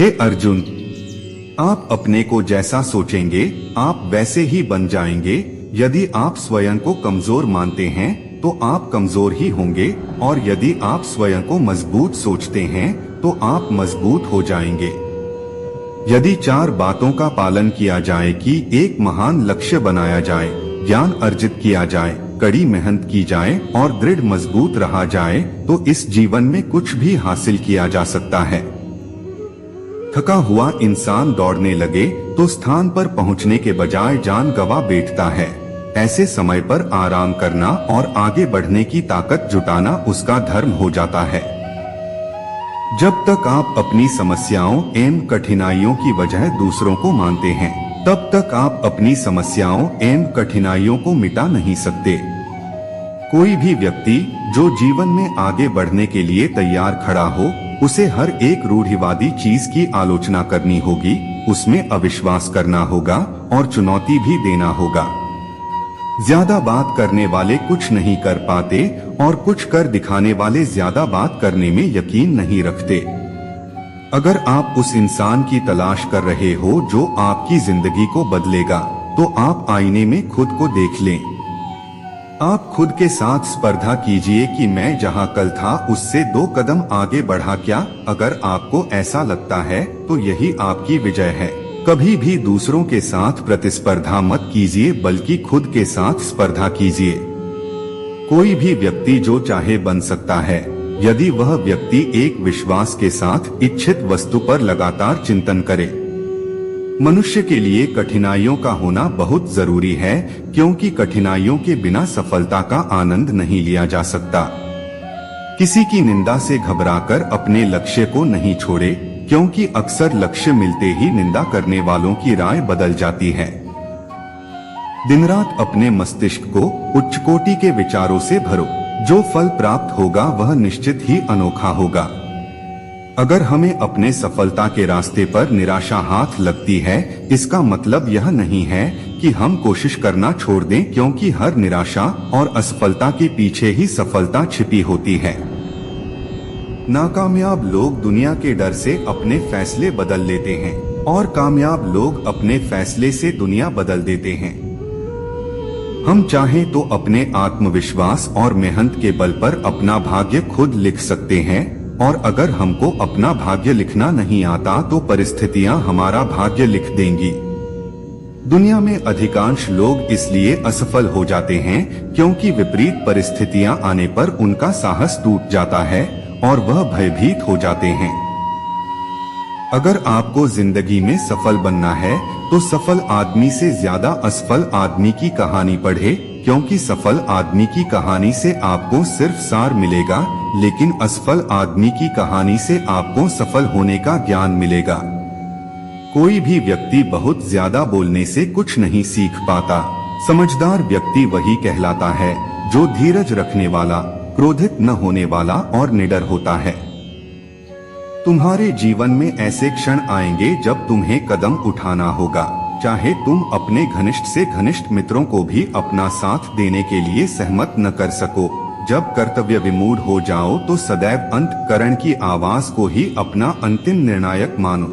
हे अर्जुन, आप अपने को जैसा सोचेंगे आप वैसे ही बन जाएंगे। यदि आप स्वयं को कमजोर मानते हैं तो आप कमजोर ही होंगे, और यदि आप स्वयं को मजबूत सोचते हैं तो आप मजबूत हो जाएंगे। यदि 4 बातों का पालन किया जाए कि एक महान लक्ष्य बनाया जाए, ज्ञान अर्जित किया जाए, कड़ी मेहनत की जाए और दृढ़ मजबूत रहा जाए, तो इस जीवन में कुछ भी हासिल किया जा सकता है। थका हुआ इंसान दौड़ने लगे तो स्थान पर पहुंचने के बजाय जान गंवा बैठता है। ऐसे समय पर आराम करना और आगे बढ़ने की ताकत जुटाना उसका धर्म हो जाता है। जब तक आप अपनी समस्याओं एवं कठिनाइयों की वजह दूसरों को मानते हैं, तब तक आप अपनी समस्याओं एवं कठिनाइयों को मिटा नहीं सकते। कोई भी व्यक्ति जो जीवन में आगे बढ़ने के लिए तैयार खड़ा हो, उसे हर एक रूढ़िवादी चीज की आलोचना करनी होगी, उसमें अविश्वास करना होगा और चुनौती भी देना होगा। ज्यादा बात करने वाले कुछ नहीं कर पाते और कुछ कर दिखाने वाले ज्यादा बात करने में यकीन नहीं रखते। अगर आप उस इंसान की तलाश कर रहे हो जो आपकी जिंदगी को बदलेगा, तो आप आईने में खुद को देख लें। आप खुद के साथ स्पर्धा कीजिए कि मैं जहां कल था उससे 2 कदम आगे बढ़ा क्या। अगर आपको ऐसा लगता है तो यही आपकी विजय है। कभी भी दूसरों के साथ प्रतिस्पर्धा मत कीजिए, बल्कि खुद के साथ स्पर्धा कीजिए। कोई भी व्यक्ति जो चाहे बन सकता है, यदि वह व्यक्ति एक विश्वास के साथ इच्छित वस्तु पर लगातार चिंतन करे। मनुष्य के लिए कठिनाइयों का होना बहुत जरूरी है, क्योंकि कठिनाइयों के बिना सफलता का आनंद नहीं लिया जा सकता। किसी की निंदा से घबराकर अपने लक्ष्य को नहीं छोड़े, क्योंकि अक्सर लक्ष्य मिलते ही निंदा करने वालों की राय बदल जाती है। दिन रात अपने मस्तिष्क को उच्च कोटि के विचारों से भरो। जो फल प्राप्त होगा वह निश्चित ही अनोखा होगा। अगर हमें अपने सफलता के रास्ते पर निराशा हाथ लगती है, इसका मतलब यह नहीं है कि हम कोशिश करना छोड़ दें, क्योंकि हर निराशा और असफलता के पीछे ही सफलता छिपी होती है। नाकामयाब लोग दुनिया के डर से अपने फैसले बदल लेते हैं, और कामयाब लोग अपने फैसले से दुनिया बदल देते हैं। हम चाहें तो अपने आत्मविश्वास और मेहनत के बल पर अपना भाग्य खुद लिख सकते हैं, और अगर हमको अपना भाग्य लिखना नहीं आता तो परिस्थितियां हमारा भाग्य लिख देंगी। दुनिया में अधिकांश लोग इसलिए असफल हो जाते हैं क्योंकि विपरीत परिस्थितियां आने पर उनका साहस टूट जाता है और वह भयभीत हो जाते हैं। अगर आपको जिंदगी में सफल बनना है तो सफल आदमी से ज्यादा असफल आदमी की कहानी पढ़े, क्योंकि सफल आदमी की कहानी से आपको सिर्फ सार मिलेगा, लेकिन असफल आदमी की कहानी से आपको सफल होने का ज्ञान मिलेगा। कोई भी व्यक्ति बहुत ज्यादा बोलने से कुछ नहीं सीख पाता। समझदार व्यक्ति वही कहलाता है जो धीरज रखने वाला, क्रोधित न होने वाला और निडर होता है। तुम्हारे जीवन में ऐसे क्षण आएंगे जब तुम्हें कदम उठाना होगा, चाहे तुम अपने घनिष्ठ से घनिष्ठ मित्रों को भी अपना साथ देने के लिए सहमत न कर सको। जब कर्तव्य विमूढ़ हो जाओ तो सदैव अंतःकरण की आवाज को ही अपना अंतिम निर्णायक मानो।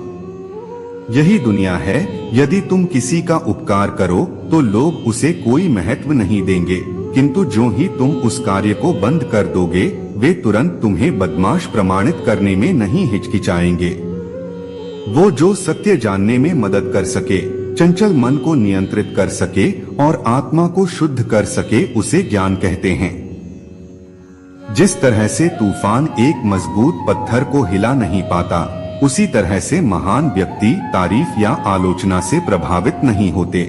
यही दुनिया है। यदि तुम किसी का उपकार करो तो लोग उसे कोई महत्व नहीं देंगे, किंतु जो ही तुम उस कार्य को बंद कर दोगे, वे तुरंत तुम्हें बदमाश प्रमाणित करने में नहीं हिचकिचाएंगे। वो जो सत्य जानने में मदद कर सके, चंचल मन को नियंत्रित कर सके और आत्मा को शुद्ध कर सके, उसे ज्ञान कहते हैं। जिस तरह से तूफान एक मजबूत पत्थर को हिला नहीं पाता, उसी तरह से महान व्यक्ति तारीफ या आलोचना से प्रभावित नहीं होते।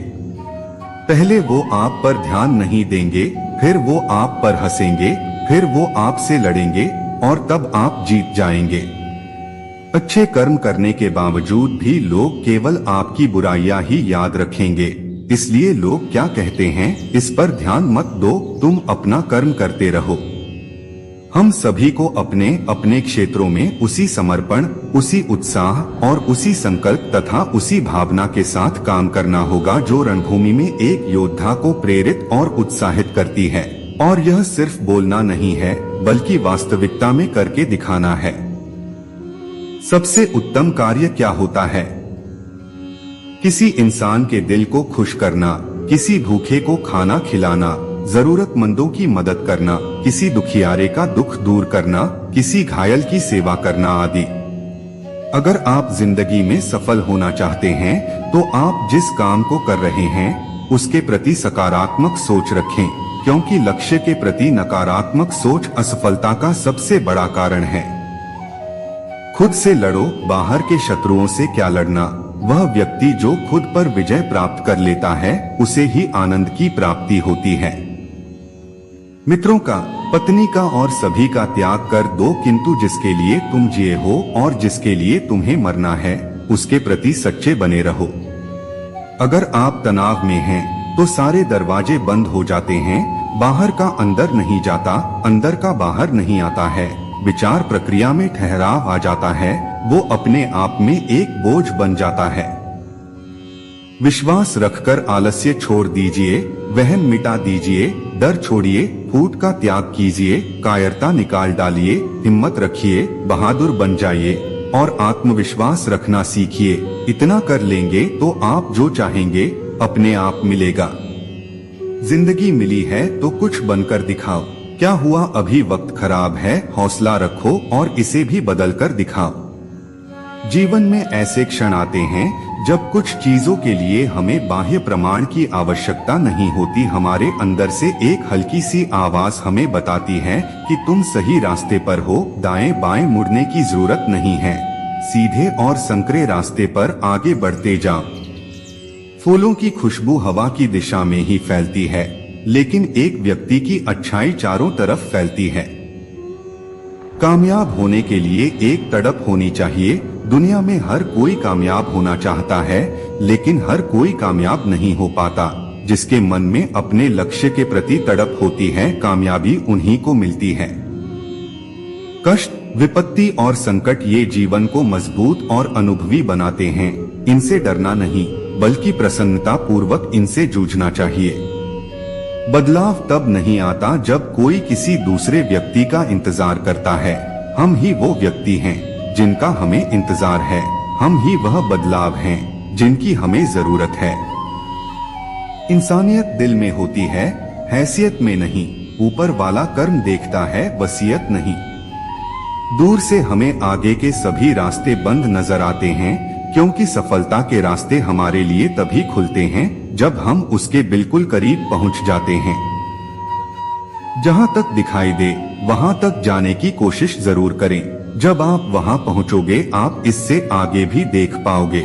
पहले वो आप पर ध्यान नहीं देंगे, फिर वो आप पर हंसेंगे, फिर वो आपसे लड़ेंगे और तब आप जीत जाएंगे। अच्छे कर्म करने के बावजूद भी लोग केवल आपकी बुराइयां ही याद रखेंगे। इसलिए लोग क्या कहते हैं इस पर ध्यान मत दो, तुम अपना कर्म करते रहो। हम सभी को अपने अपने क्षेत्रों में उसी समर्पण, उसी उत्साह और उसी संकल्प तथा उसी भावना के साथ काम करना होगा जो रणभूमि में एक योद्धा को प्रेरित और उत्साहित करती है। और यह सिर्फ बोलना नहीं है, बल्कि वास्तविकता में करके दिखाना है। सबसे उत्तम कार्य क्या होता है? किसी इंसान के दिल को खुश करना, किसी भूखे को खाना खिलाना, जरूरतमंदों की मदद करना, किसी दुखियारे का दुख दूर करना, किसी घायल की सेवा करना आदि। अगर आप जिंदगी में सफल होना चाहते हैं तो आप जिस काम को कर रहे हैं उसके प्रति सकारात्मक सोच रखें, क्योंकि लक्ष्य के प्रति नकारात्मक सोच असफलता का सबसे बड़ा कारण है। खुद से लड़ो, बाहर के शत्रुओं से क्या लड़ना। वह व्यक्ति जो खुद पर विजय प्राप्त कर लेता है उसे ही आनंद की प्राप्ति होती है। मित्रों का, पत्नी का और सभी का त्याग कर दो, किंतु जिसके लिए तुम जिए हो और जिसके लिए तुम्हें मरना है उसके प्रति सच्चे बने रहो। अगर आप तनाव में हैं तो सारे दरवाजे बंद हो जाते हैं, बाहर का अंदर नहीं जाता, अंदर का बाहर नहीं आता है, विचार प्रक्रिया में ठहराव आ जाता है, वो अपने आप में एक बोझ बन जाता है। विश्वास रखकर आलस्य छोड़ दीजिए, वहम मिटा दीजिए, डर छोड़िए, फूट का त्याग कीजिए, कायरता निकाल डालिए, हिम्मत रखिए, बहादुर बन जाइए और आत्मविश्वास रखना सीखिए। इतना कर लेंगे तो आप जो चाहेंगे अपने आप मिलेगा। जिंदगी मिली है तो कुछ बनकर दिखाओ। क्या हुआ, अभी वक्त खराब है, हौसला रखो और इसे भी बदल कर दिखाओ। जीवन में ऐसे क्षण आते हैं जब कुछ चीजों के लिए हमें बाह्य प्रमाण की आवश्यकता नहीं होती, हमारे अंदर से एक हल्की सी आवाज हमें बताती है कि तुम सही रास्ते पर हो, दाएं बाएं मुड़ने की जरूरत नहीं है, सीधे और संकरे रास्ते पर आगे बढ़ते जाओ। फूलों की खुशबू हवा की दिशा में ही फैलती है, लेकिन एक व्यक्ति की अच्छाई चारों तरफ फैलती है। कामयाब होने के लिए एक तड़प होनी चाहिए। दुनिया में हर कोई कामयाब होना चाहता है, लेकिन हर कोई कामयाब नहीं हो पाता। जिसके मन में अपने लक्ष्य के प्रति तड़प होती है, कामयाबी उन्हीं को मिलती है। कष्ट, विपत्ति और संकट ये जीवन को मजबूत और अनुभवी बनाते हैं। इनसे डरना नहीं, बल्कि प्रसन्नता पूर्वक इनसे जूझना चाहिए। बदलाव तब नहीं आता जब कोई किसी दूसरे व्यक्ति का इंतजार करता है। हम ही वो व्यक्ति हैं जिनका हमें इंतजार है, हम ही वह बदलाव हैं जिनकी हमें जरूरत है। इंसानियत दिल में होती है, हैसियत में नहीं। ऊपर वाला कर्म देखता है, वसीयत नहीं। दूर से हमें आगे के सभी रास्ते बंद नजर आते हैं, क्योंकि सफलता के रास्ते हमारे लिए तभी खुलते हैं जब हम उसके बिल्कुल करीब पहुंच जाते हैं। जहां तक दिखाई दे वहां तक जाने की कोशिश जरूर करें। जब आप वहां पहुंचोगे आप इससे आगे भी देख पाओगे।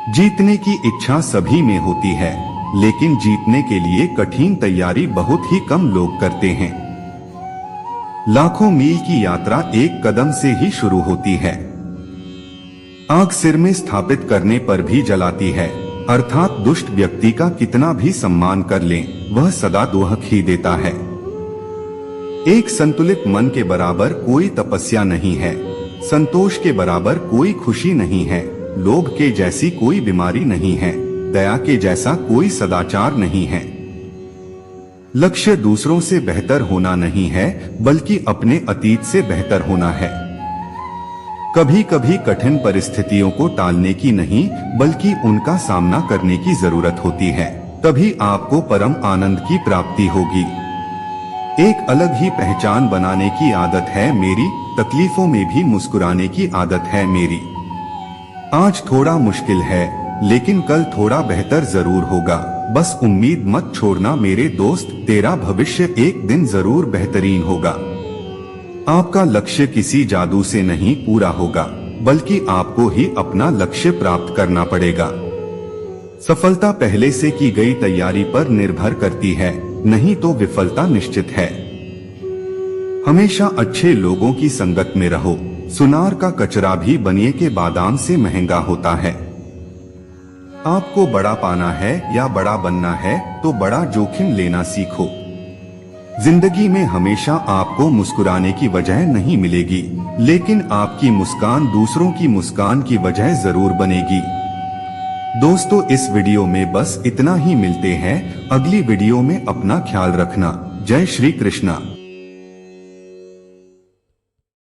जीतने की इच्छा सभी में होती है, लेकिन जीतने के लिए कठिन तैयारी बहुत ही कम लोग करते हैं। लाखों मील की यात्रा एक कदम से ही शुरू होती है। आग सिर में स्थापित करने पर भी जलाती है, अर्थात दुष्ट व्यक्ति का कितना भी सम्मान कर लें, वह सदा दोहक ही देता है। एक संतुलित मन के बराबर कोई तपस्या नहीं है, संतोष के बराबर कोई खुशी नहीं है, लोभ के जैसी कोई बीमारी नहीं है, दया के जैसा कोई सदाचार नहीं है। लक्ष्य दूसरों से बेहतर होना नहीं है, बल्कि अपने अतीत से बेहतर होना है। कभी कभी कठिन परिस्थितियों को टालने की नहीं, बल्कि उनका सामना करने की जरूरत होती है, तभी आपको परम आनंद की प्राप्ति होगी। एक अलग ही पहचान बनाने की आदत है मेरी, तकलीफों में भी मुस्कुराने की आदत है मेरी। आज थोड़ा मुश्किल है, लेकिन कल थोड़ा बेहतर जरूर होगा। बस उम्मीद मत छोड़ना मेरे दोस्त, तेरा भविष्य एक दिन जरूर बेहतरीन होगा। आपका लक्ष्य किसी जादू से नहीं पूरा होगा, बल्कि आपको ही अपना लक्ष्य प्राप्त करना पड़ेगा। सफलता पहले से की गई तैयारी पर निर्भर करती है, नहीं तो विफलता निश्चित है। हमेशा अच्छे लोगों की संगत में रहो। सुनार का कचरा भी बनिए के बादाम से महंगा होता है। आपको बड़ा पाना है या बड़ा बनना है तो बड़ा जोखिम लेना सीखो। जिंदगी में हमेशा आपको मुस्कुराने की वजह नहीं मिलेगी, लेकिन आपकी मुस्कान दूसरों की मुस्कान की वजह जरूर बनेगी। दोस्तों, इस वीडियो में बस इतना ही। मिलते हैं अगली वीडियो में। अपना ख्याल रखना। जय श्री कृष्णा।